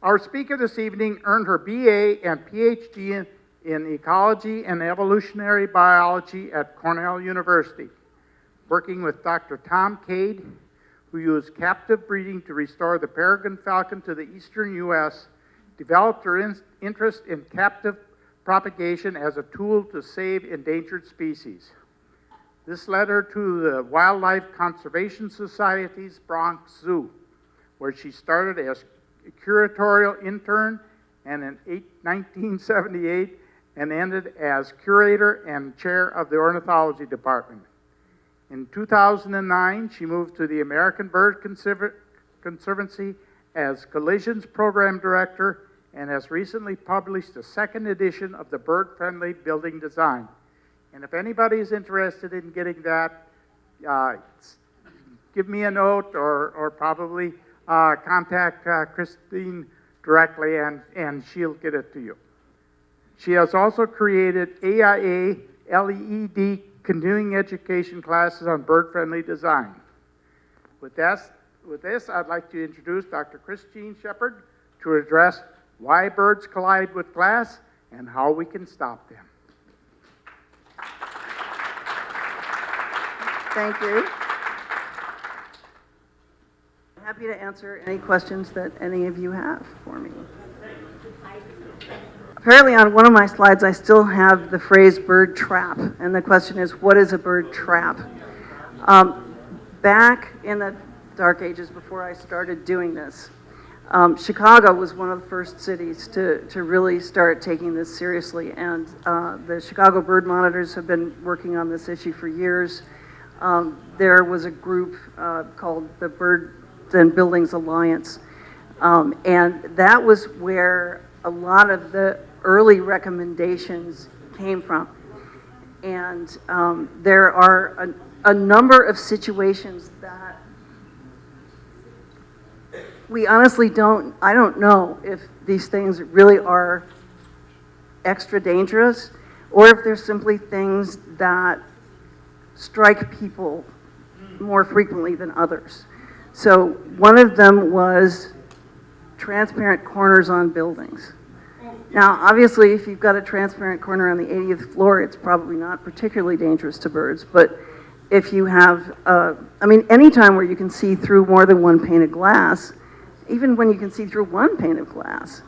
Our speaker this evening earned her BA and PhD in ecology and evolutionary biology at Cornell University, working with Dr. Tom Cade, who used captive breeding to restore the peregrine falcon to the eastern U.S., developed her interest in captive propagation as a tool to save endangered species. This led her to the Wildlife Conservation Society's Bronx Zoo, where she started as a curatorial intern and in 1978 and ended as curator and chair of the ornithology department. In 2009, she moved to the American Bird Conservancy as Collisions Program Director and has recently published the second edition of the Bird-Friendly Building Design. And if anybody is interested in getting that, give me a note or probably contact Christine directly and she'll get it to you. She has also created AIA LED continuing education classes on bird-friendly design. With this, I'd like to introduce Dr. Christine Sheppard to address why birds collide with glass and how we can stop them. Thank you. I'm happy to answer any questions that any of you have for me. Apparently on one of my slides I still have the phrase bird trap, and the question is, what is a bird trap? Back in the dark ages before I started doing this, Chicago was one of the first cities to really start taking this seriously, and the Chicago Bird Monitors have been working on this issue for years. There was a group called the Birds and Buildings Alliance, and that was where a lot of the early recommendations came from. And there are a number of situations that we honestly I don't know if these things really are extra dangerous or if they're simply things that strike people more frequently than others. So one of them was transparent corners on buildings. Now, obviously, if you've got a transparent corner on the 80th floor, it's probably not particularly dangerous to birds, but if you have, I mean, any time where you can see through more than one pane of glass, even when you can see through one pane of glass,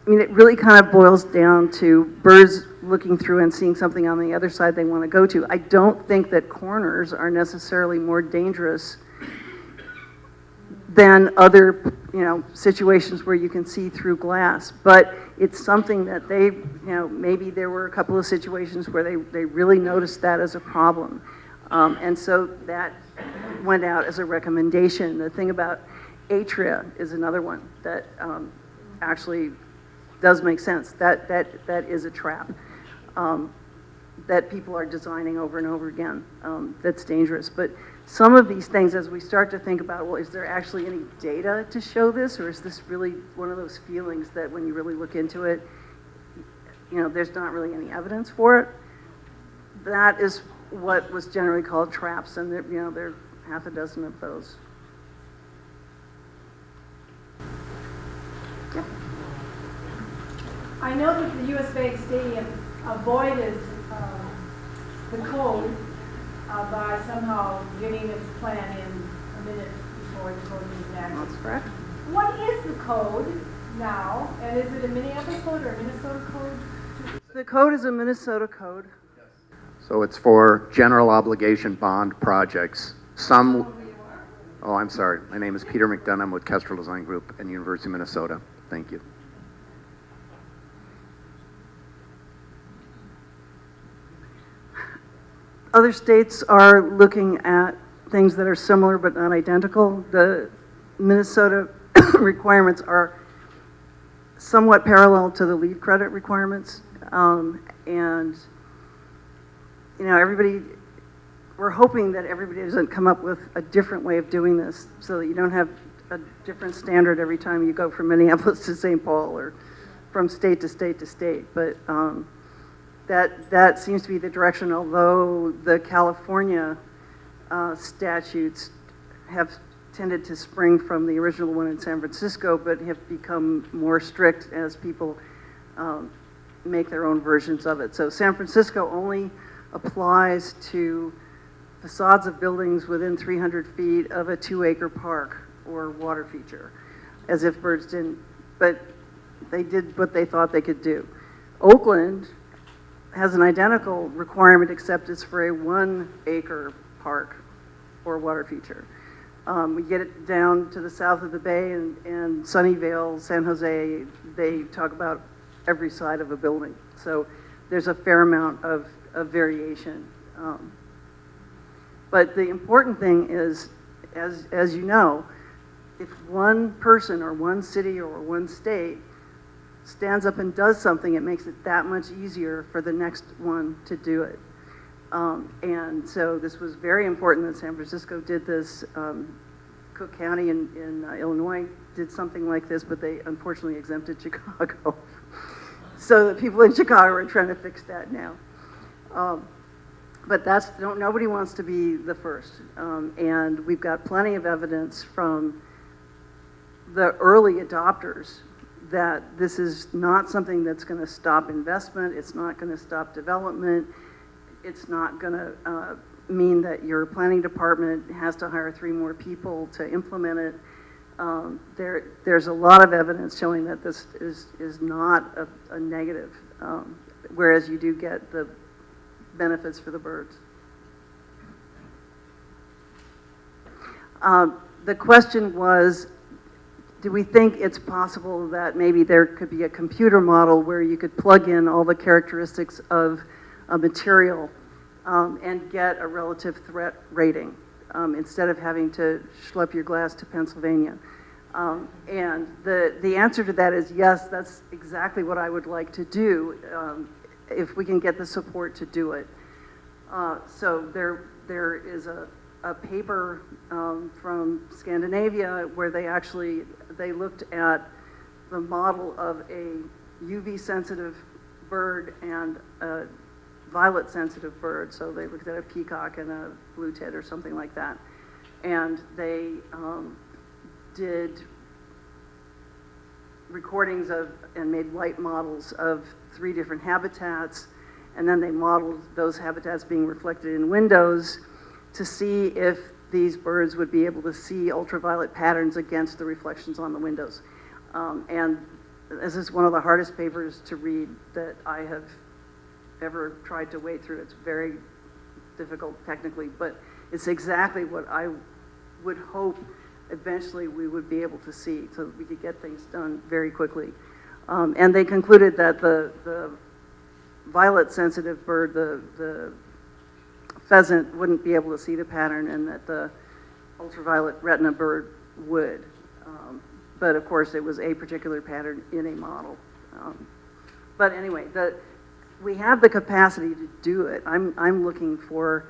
I mean, it really kind of boils down to birds looking through and seeing something on the other side they want to go to. I don't think that corners are necessarily more dangerous than other, situations where you can see through glass. But it's something that they, maybe there were a couple of situations where they really noticed that as a problem. And so that went out as a recommendation. The thing about atria is another one that actually does make sense. That is a trap that people are designing over and over again that's dangerous. But some of these things, as we start to think about, well, is there actually any data to show this, or is this really one of those feelings that when you really look into it, there's not really any evidence for it? That is what was generally called traps, and there are half a dozen of those. Yeah. I know that the U.S. Bank Stadium avoided the code by somehow getting its plan in a minute before the code was enacted. That's correct. What is the code now, and is it a Minneapolis code or a Minnesota code? The code is a Minnesota code. So it's for general obligation bond projects. Oh, I'm sorry. My name is Peter McDonough. I'm with Kestrel Design Group and University of Minnesota. Thank you. Other states are looking at things that are similar but not identical. The Minnesota requirements are somewhat parallel to the lead credit requirements. And, everybody, we're hoping that everybody doesn't come up with a different way of doing this so that you don't have a different standard every time you go from Minneapolis to St. Paul or from state to state to state. But that seems to be the direction, although the California statutes have tended to spring from the original one in San Francisco, but have become more strict as people make their own versions of it. So San Francisco only applies to facades of buildings within 300 feet of a 2-acre park or water feature, as if birds didn't, but they did what they thought they could do. Oakland has an identical requirement, except it's for a 1-acre park or water feature. We get it down to the south of the bay and Sunnyvale, San Jose, they talk about every side of a building. So there's a fair amount of variation. But the important thing is, as you know, if one person or one city or one state stands up and does something, it makes it that much easier for the next one to do it. And so this was very important that San Francisco did this. Cook County in Illinois did something like this, but they unfortunately exempted Chicago. So the people in Chicago are trying to fix that now. But nobody wants to be the first. And we've got plenty of evidence from the early adopters that this is not something that's going to stop investment, it's not going to stop development, it's not going to mean that your planning department has to hire 3 more people to implement it. There's a lot of evidence showing that this is not a negative, whereas you do get the benefits for the birds. The question was, do we think it's possible that maybe there could be a computer model where you could plug in all the characteristics of a material and get a relative threat rating instead of having to schlep your glass to Pennsylvania? And the answer to that is yes, that's exactly what I would like to do if we can get the support to do it. So there is a paper from Scandinavia where they looked at the model of a UV sensitive bird and a violet sensitive bird. So they looked at a peacock and a blue tit or something like that. And they did recordings of and made light models of 3 different habitats, and then they modeled those habitats being reflected in windows to see if these birds would be able to see ultraviolet patterns against the reflections on the windows. And this is one of the hardest papers to read that I have ever tried to wade through. It's very difficult technically, but it's exactly what I would hope eventually we would be able to see so that we could get things done very quickly. And they concluded that the violet sensitive bird, the pheasant, wouldn't be able to see the pattern, and that the ultraviolet retina bird would. But of course it was a particular pattern in a model. But anyway, we have the capacity to do it. I'm looking for,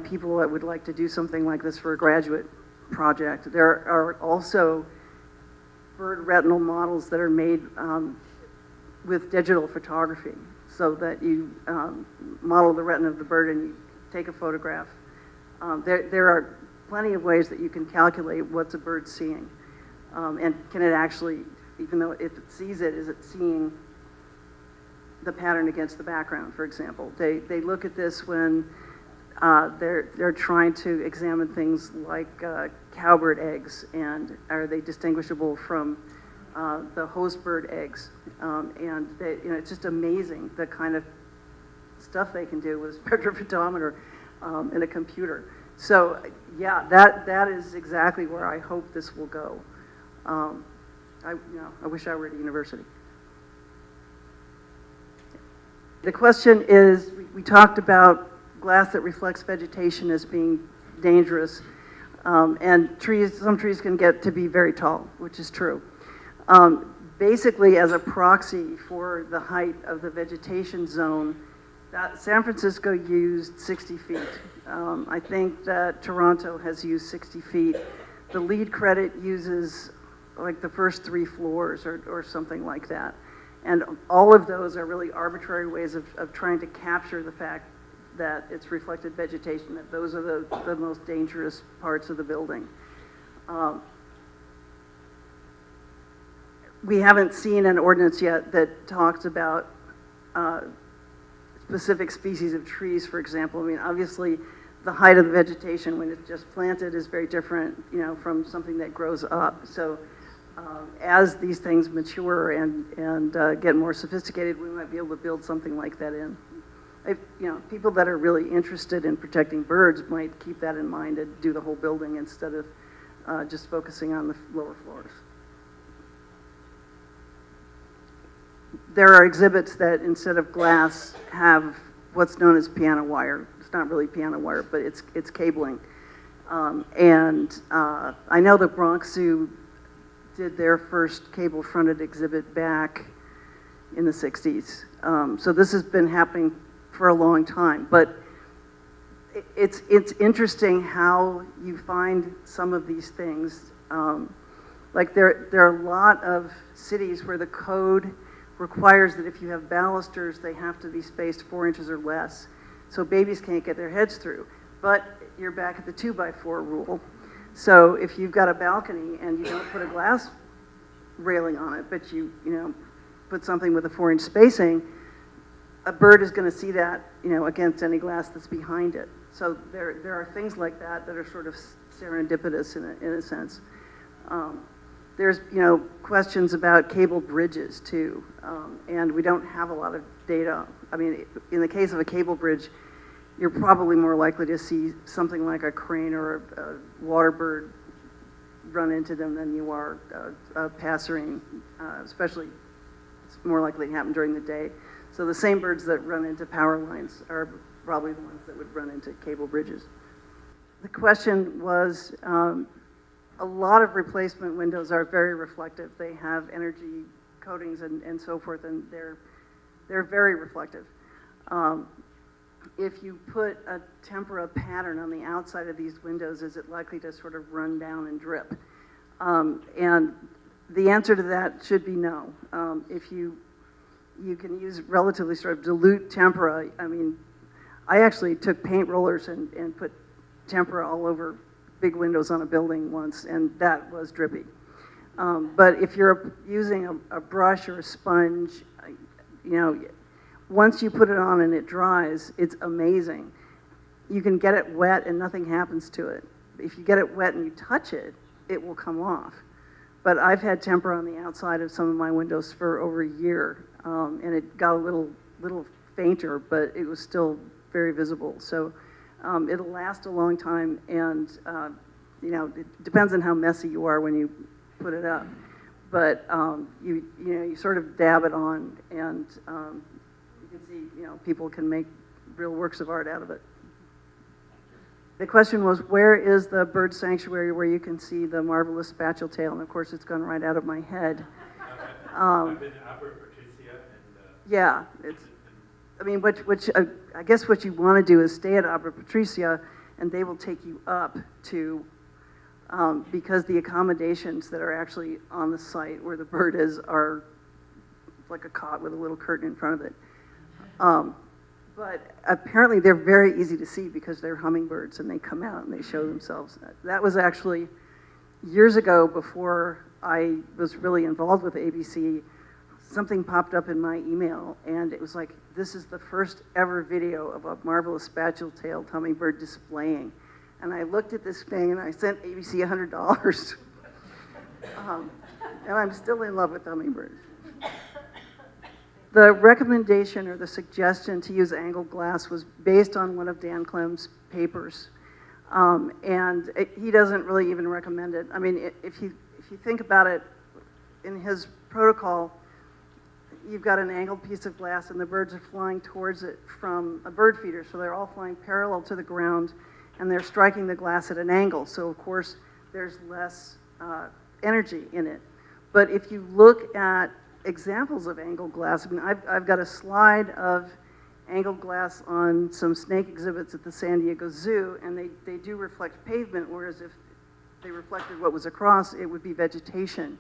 people that would like to do something like this for a graduate project. There are also bird retinal models that are made with digital photography, so that you model the retina of the bird and you take a photograph. There are plenty of ways that you can calculate what's a bird seeing. And can it actually, even though if it sees it, is it seeing the pattern against the background, for example? They look at this when they're trying to examine things like cowbird eggs, and are they distinguishable from the host bird eggs? And it's just amazing the kind of stuff they can do with a spectrophotometer and a computer. So yeah, that is exactly where I hope this will go. I wish I were at a university. The question is, we talked about glass that reflects vegetation as being dangerous, and some trees can get to be very tall, which is true. Basically, as a proxy for the height of the vegetation zone, San Francisco used 60 feet. I think that Toronto has used 60 feet. The lead credit uses like the first 3 floors or something like that. And all of those are really arbitrary ways of trying to capture the fact that it's reflected vegetation, that those are the most dangerous parts of the building. Um, we haven't seen an ordinance yet that talks about specific species of trees, for example. I mean, obviously, the height of the vegetation when it's just planted is very different, you know, from something that grows up. So as these things mature and get more sophisticated, we might be able to build something like that in. You know, people that are really interested in protecting birds might keep that in mind and do the whole building instead of just focusing on the lower floors. There are exhibits that, instead of glass, have what's known as piano wire. It's not really piano wire, but it's cabling. I know the Bronx Zoo did their first cable-fronted exhibit back in the 60s. So this has been happening for a long time. But it's interesting how you find some of these things. Like there are a lot of cities where the code requires that if you have balusters, they have to be spaced 4 inches or less, so babies can't get their heads through. But you're back at the 2x4 rule. So if you've got a balcony and you don't put a glass railing on it, but you know, put something with a 4-inch spacing, a bird is going to see that, you know, against any glass that's behind it. So there are things like that that are sort of serendipitous in a sense. There's, you know, questions about cable bridges too, and we don't have a lot of data. I mean, in the case of a cable bridge, you're probably more likely to see something like a crane or a water bird run into them than you are a passerine, especially it's more likely to happen during the day. So the same birds that run into power lines are probably the ones that would run into cable bridges. The question was, a lot of replacement windows are very reflective. They have energy coatings and so forth, and they're very reflective. If you put a tempera pattern on the outside of these windows, is it likely to sort of run down and drip? And the answer to that should be no. If you can use relatively sort of dilute tempera. I mean, I actually took paint rollers and put tempera all over big windows on a building once, and that was drippy. But if you're using a brush or a sponge, you know, once you put it on and it dries, it's amazing. You can get it wet and nothing happens to it. If you get it wet and you touch it, it will come off. But I've had tempera on the outside of some of my windows for over a year, and it got a little fainter, but it was still very visible. So it'll last a long time, and you know, it depends on how messy you are when you put it up. But you know, you sort of dab it on, and you can see, you know, people can make real works of art out of it. The question was, where is the bird sanctuary where you can see the marvelous spatule tail? And of course, it's gone right out of my head. I've been to Opera Patricia and yeah, it's. I mean, I guess what you want to do is stay at Opera Patricia, and they will take you up to, because the accommodations that are actually on the site where the bird is are like a cot with a little curtain in front of it. But apparently they're very easy to see because they're hummingbirds and they come out and they show themselves. That was actually years ago, before I was really involved with ABC. Something popped up in my email, and it was like, this is the first ever video of a marvelous spatule-tailed hummingbird displaying. And I looked at this thing, and I sent ABC $100. And I'm still in love with hummingbirds. The recommendation or the suggestion to use angled glass was based on one of Dan Clem's papers. He doesn't really even recommend it. I mean, if you think about it, in his protocol, you've got an angled piece of glass and the birds are flying towards it from a bird feeder. So they're all flying parallel to the ground and they're striking the glass at an angle. So of course, there's less energy in it. But if you look at examples of angled glass, I mean, I've got a slide of angled glass on some snake exhibits at the San Diego Zoo, and they do reflect pavement, whereas if they reflected what was across, it would be vegetation.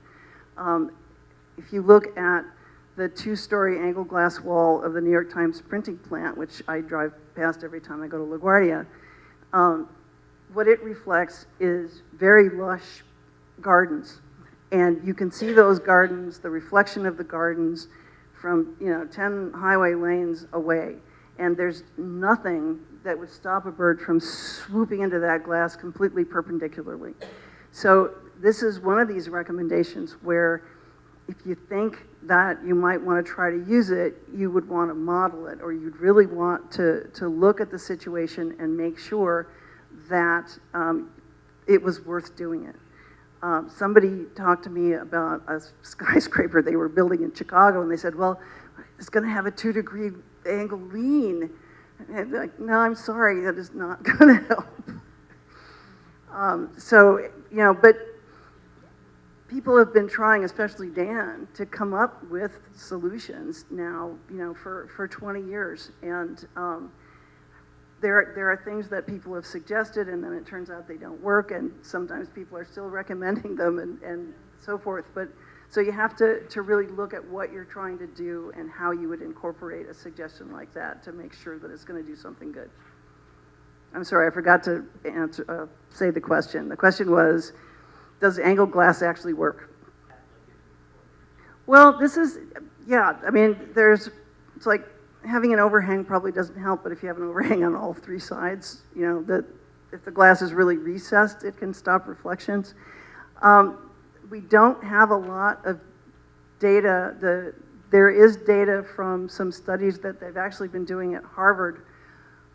If you look at the 2-story angled glass wall of the New York Times printing plant, which I drive past every time I go to LaGuardia, what it reflects is very lush gardens. And you can see those gardens, the reflection of the gardens from, 10 highway lanes away. And there's nothing that would stop a bird from swooping into that glass completely perpendicularly. So this is one of these recommendations where if you think that you might want to try to use it, you would want to model it, or you'd really want to look at the situation and make sure that it was worth doing it. Somebody talked to me about a skyscraper they were building in Chicago, and they said, well, it's going to have a 2-degree angle lean. And they're like, no, I'm sorry, that is not going to help. But people have been trying, especially Dan, to come up with solutions now, for 20 years. And there are things that people have suggested, and then it turns out they don't work, and sometimes people are still recommending them and so forth. But so you have to really look at what you're trying to do and how you would incorporate a suggestion like that to make sure that it's going to do something good. I'm sorry, I forgot to say the question. The question was, does angled glass actually work? Well, it's like having an overhang probably doesn't help, but if you have an overhang on all 3 sides, if the glass is really recessed, it can stop reflections. We don't have a lot of data. There is data from some studies that they've actually been doing at Harvard,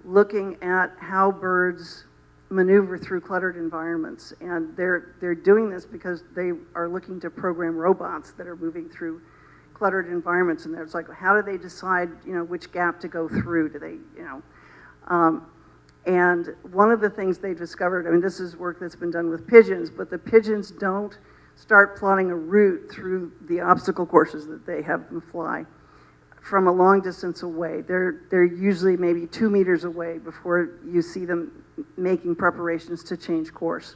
looking at how birds maneuver through cluttered environments. And they're doing this because they are looking to program robots that are moving through cluttered environments. And it's like, how do they decide, which gap to go through? Do they, and one of the things they discovered, this is work that's been done with pigeons, but the pigeons don't start plotting a route through the obstacle courses that they have them fly from a long distance away. They're usually maybe 2 meters away before you see them making preparations to change course,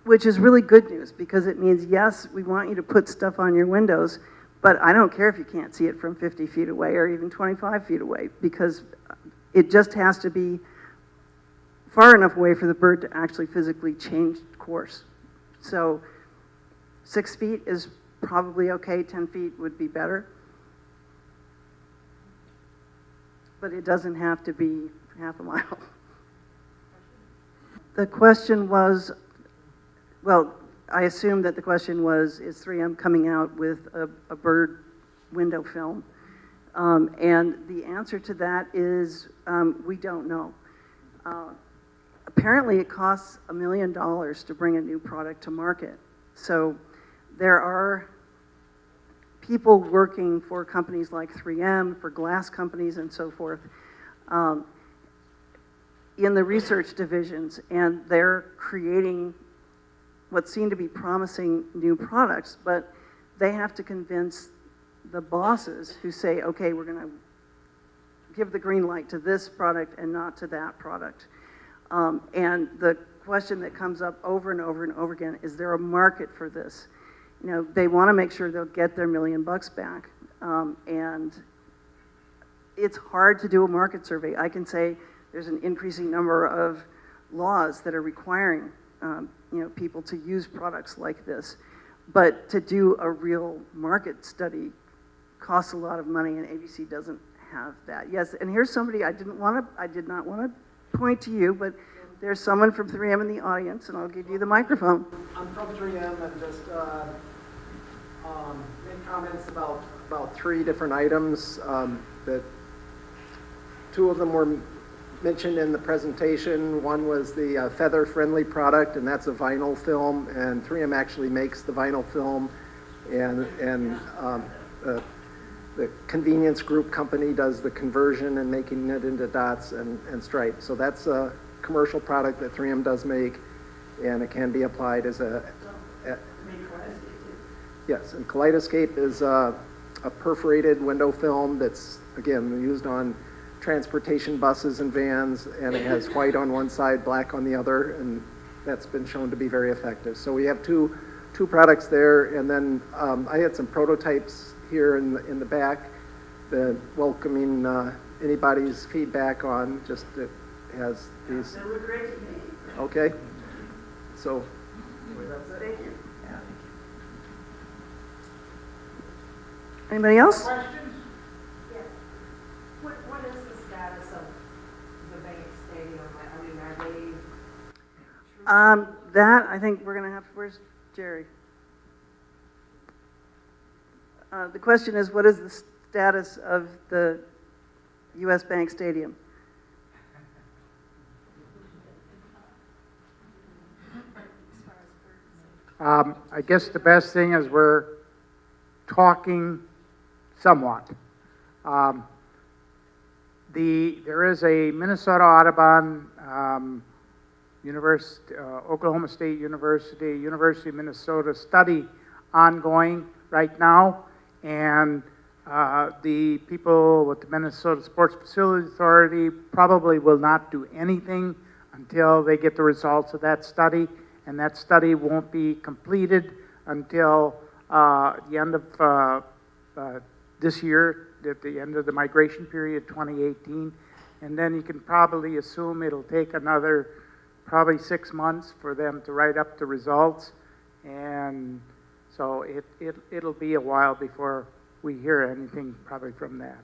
which is really good news because it means, yes, we want you to put stuff on your windows, but I don't care if you can't see it from 50 feet away or even 25 feet away, because it just has to be far enough away for the bird to actually physically change course. So 6 feet is probably okay, 10 feet would be better. But it doesn't have to be half a mile. The question was, well, I assume that the question was, is 3M coming out with a bird window film? And the answer to that is, we don't know. Apparently it costs $1 million to bring a new product to market. So there are people working for companies like 3M, for glass companies and so forth, in the research divisions, and they're creating what seem to be promising new products, but they have to convince the bosses who say, okay, we're going to give the green light to this product and not to that product. And the question that comes up over and over and over again, is there a market for this? They want to make sure they'll get their $1 million back. And it's hard to do a market survey. I can say there's an increasing number of laws that are requiring people to use products like this. But to do a real market study costs a lot of money, and ABC doesn't have that. Yes, and here's somebody I did not want to point to you, but there's someone from 3M in the audience, and I'll give you the microphone. I'm from 3M and just made comments about 3 different items that 2 of them were mentioned in the presentation. One was the feather-friendly product, and that's a vinyl film, and 3M actually makes the vinyl film, and the convenience group company does the conversion and making it into dots and stripes. So that's a commercial product that 3M does make, and it can be applied as yes, and Kaleidoscape is a perforated window film that's, again, used on transportation buses and vans, and it has white on one side, black on the other, and that's been shown to be very effective. So we have two products there, and then I had some prototypes here in the back that welcoming anybody's feedback on. Just it has these. They look great to me. Okay, so Thank you. Anybody else? Questions? What is the status of the Bank Stadium? I mean, are they? That, I think we're gonna have, where's Jerry? The question is, what is the status of the US Bank Stadium? I guess the best thing is we're talking somewhat. There is a Minnesota Audubon, Oklahoma State University, University of Minnesota study ongoing right now, and the people with the Minnesota Sports Facility Authority probably will not do anything until they get the results of that study, and that study won't be completed until the end of this year, at the end of the migration period, 2018, and then you can probably assume it'll take another probably 6 months for them to write up the results, and so it'll be a while before we hear anything probably from that.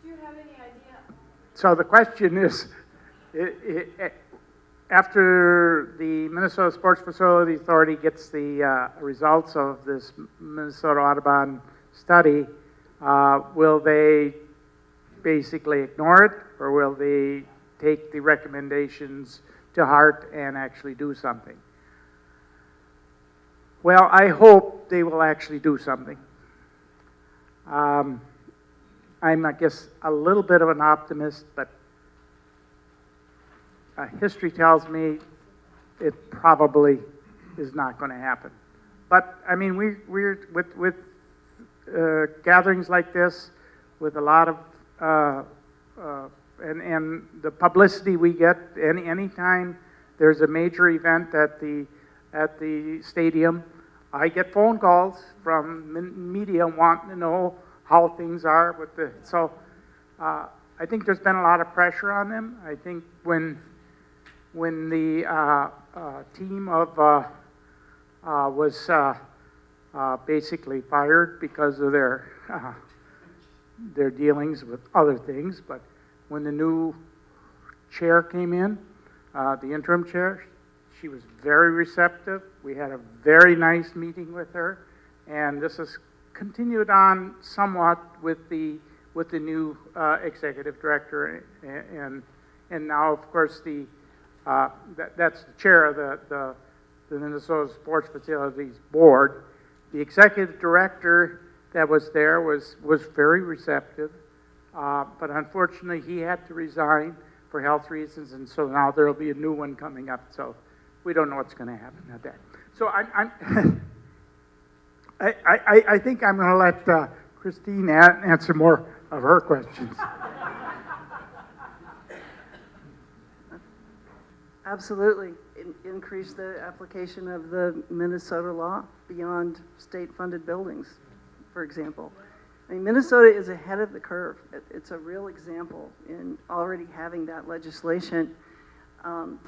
Do you have any idea? So the question is, after the Minnesota Sports Facility Authority gets the results of this Minnesota Audubon study, will they basically ignore it, or will they take the recommendations to heart and actually do something? Well, I hope they will actually do something. I'm, I guess, a little bit of an optimist, but history tells me it probably is not going to happen. But I mean, we're with gatherings like this, with a lot of and the publicity we get anytime there's a major event at the stadium, I get phone calls from media wanting to know how things are with the. So I think there's been a lot of pressure on them. I think when the team of was basically fired because of their dealings with other things, but when the new chair came in, the interim chair, she was very receptive. We had a very nice meeting with her, and this has continued on somewhat with the new executive director, and now of course that's the chair of the Minnesota Sports Facilities Board. The executive director that was there was very receptive, but unfortunately he had to resign for health reasons, and so now there will be a new one coming up. So we don't know what's going to happen at that. So I think I'm going to let Christine answer more of her questions. Absolutely. Increase the application of the Minnesota law beyond state-funded buildings, for example. I mean, Minnesota is ahead of the curve. It's a real example in already having that legislation.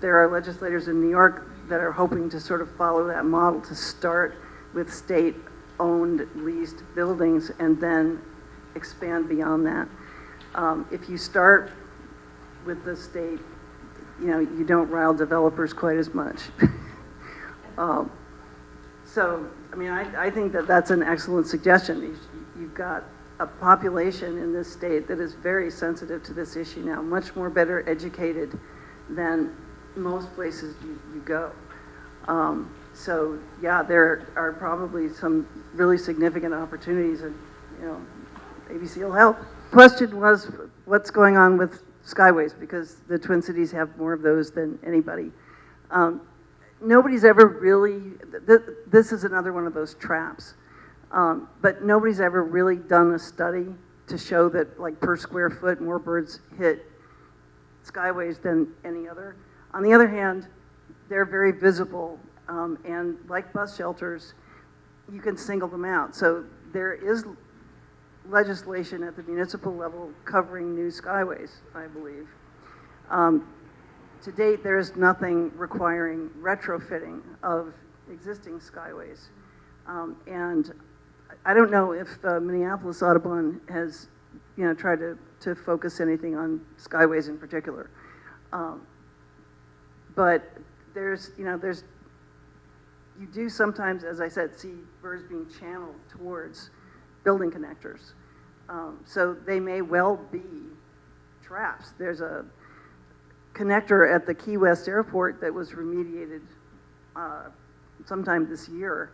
There are legislators in New York that are hoping to sort of follow that model, to start with state-owned, leased buildings and then expand beyond that. If you start with the state, you know, you don't rile developers quite as much. So, I mean, I think that that's an excellent suggestion. You've got a population in this state that is very sensitive to this issue now, much more better educated than most places you go. So, yeah, there are probably some really significant opportunities, and, you know, ABC will help. Question was, what's going on with Skyways, because the Twin Cities have more of those than anybody. Nobody's ever really, this is another one of those traps, but nobody's ever really done a study to show that, like, per square foot, more birds hit Skyways than any other. On the other hand, they're very visible, and like bus shelters, you can single them out. So there is legislation at the municipal level covering new Skyways, I believe. to date, there is nothing requiring retrofitting of existing skyways. And I don't know if Minneapolis Audubon has, tried to focus anything on skyways in particular. But you do sometimes, as I said, see birds being channeled towards building connectors. So they may well be traps. There's a connector at the Key West Airport that was remediated sometime this year.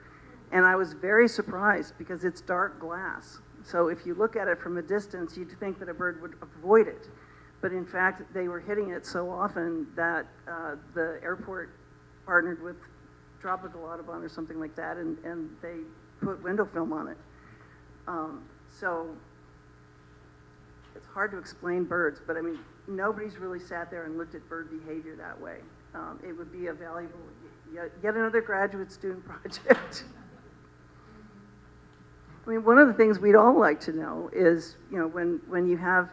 And I was very surprised because it's dark glass. So if you look at it from a distance, you'd think that a bird would avoid it. But in fact, they were hitting it so often that the airport partnered with Tropical Audubon or something like that, and they put window film on it. So it's hard to explain birds, but I mean, nobody's really sat there and looked at bird behavior that way. It would be a valuable, yet another graduate student project. I mean, one of the things we'd all like to know is, when you have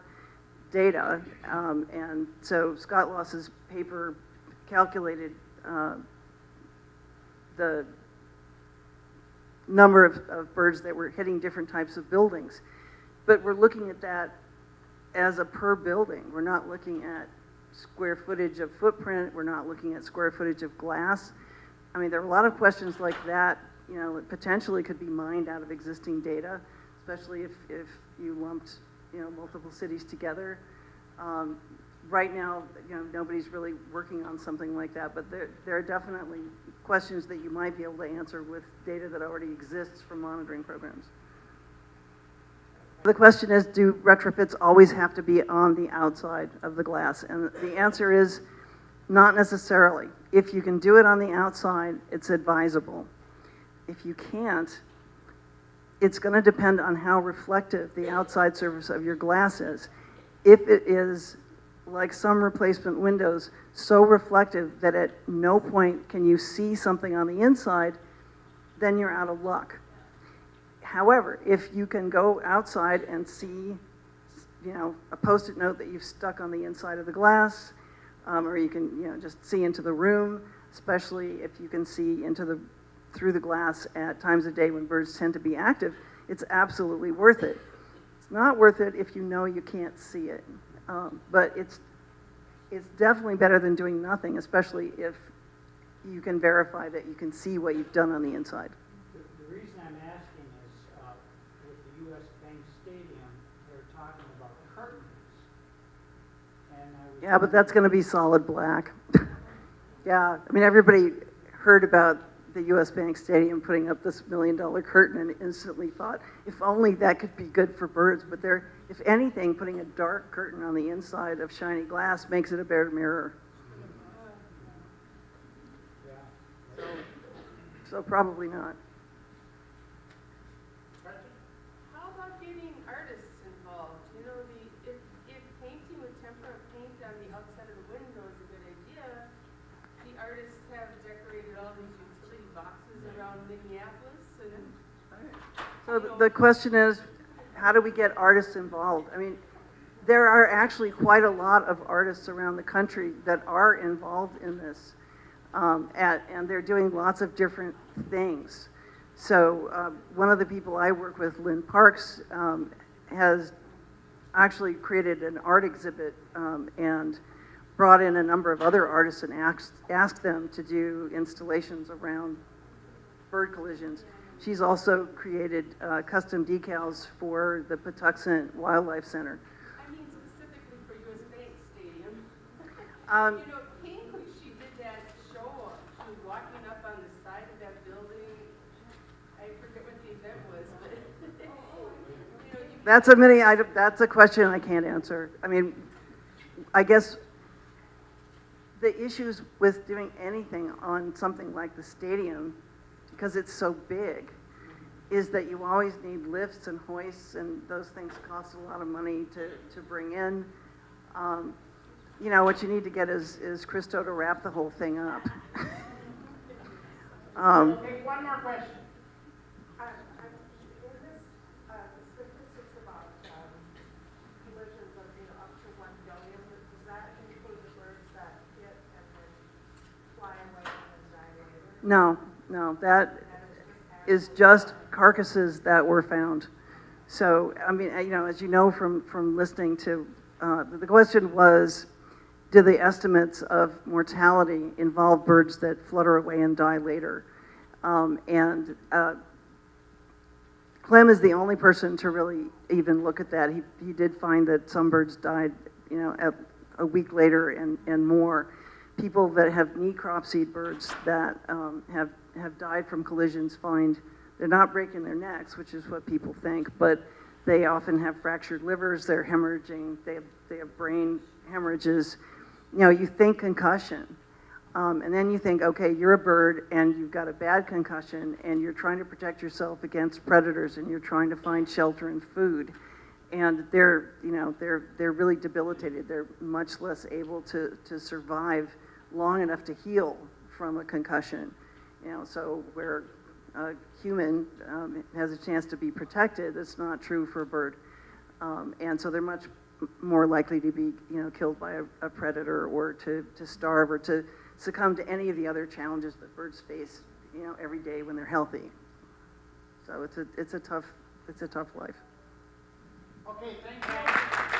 data, and so Scott Loss's paper calculated the number of birds that were hitting different types of buildings. But we're looking at that as a per building. We're not looking at square footage of footprint. We're not looking at square footage of glass. I mean, there are a lot of questions like that, that potentially could be mined out of existing data, especially if you lumped, multiple cities together. Right now, nobody's really working on something like that, but there are definitely questions that you might be able to answer with data that already exists from monitoring programs. The question is, do retrofits always have to be on the outside of the glass? And the answer is not necessarily. If you can do it on the outside, it's advisable. If you can't, it's going to depend on how reflective the outside surface of your glass is. If it is, like some replacement windows, so reflective that at no point can you see something on the inside, then you're out of luck. However, if you can go outside and see, a Post-it note that you've stuck on the inside of the glass, or you can, just see into the room, especially if you can see through the glass at times of day when birds tend to be active, it's absolutely worth it. It's not worth it if you know you can't see it. But it's definitely better than doing nothing, especially if you can verify that you can see what you've done on the inside. The reason I'm asking is, with the U.S. Bank Stadium, they're talking about curtains. Yeah, but that's going to be solid black. Yeah, I mean, everybody heard about the U.S. Bank Stadium putting up this $1 million curtain and instantly thought, if only that could be good for birds. But if anything, putting a dark curtain on the inside of shiny glass makes it a better mirror. So probably not. How about getting artists involved? If painting with tempera paint on the outside of the window is a good idea, the artists have decorated all these utility boxes around Minneapolis. So the question is, how do we get artists involved? I mean, there are actually quite a lot of artists around the country that are involved in this, and they're doing lots of different things. So one of the people I work with, Lynn Parks, has actually created an art exhibit and brought in a number of other artists and asked them to do installations around bird collisions. She's also created custom decals for the Patuxent Wildlife Center. I mean specifically for U.S. Bank Stadium. Pinkley, she did that show. She was walking up on the side of that building. I forget what the event was, but That's a question I can't answer. I mean, I guess the issues with doing anything on something like the stadium, because it's so big, is that you always need lifts and hoists, and those things cost a lot of money to bring in. What you need to get is Christo to wrap the whole thing up. We'll take one more question. In this, the statistics about collisions of, up to 1 billion, does that include the birds that hit No, no, that is just carcasses that were found. So, I mean, you know, as you know from listening to, the question was, do the estimates of mortality involve birds that flutter away and die later? Clem is the only person to really even look at that. He did find that some birds died, you know, a week later and more. People that have necropsied birds that have died from collisions find they're not breaking their necks, which is what people think, but they often have fractured livers, they're hemorrhaging, they have brain hemorrhages. You know, you think concussion, and then you think, okay, you're a bird and you've got a bad concussion and you're trying to protect yourself against predators and you're trying to find shelter and food. And they're really debilitated. They're much less able to survive long enough to heal from a concussion. You know, so where a human has a chance to be protected, it's not true for a bird. And so they're much more likely to be, you know, killed by a predator or to starve or to succumb to any of the other challenges that birds face, you know, every day when they're healthy. So it's a tough life. Okay, thank you.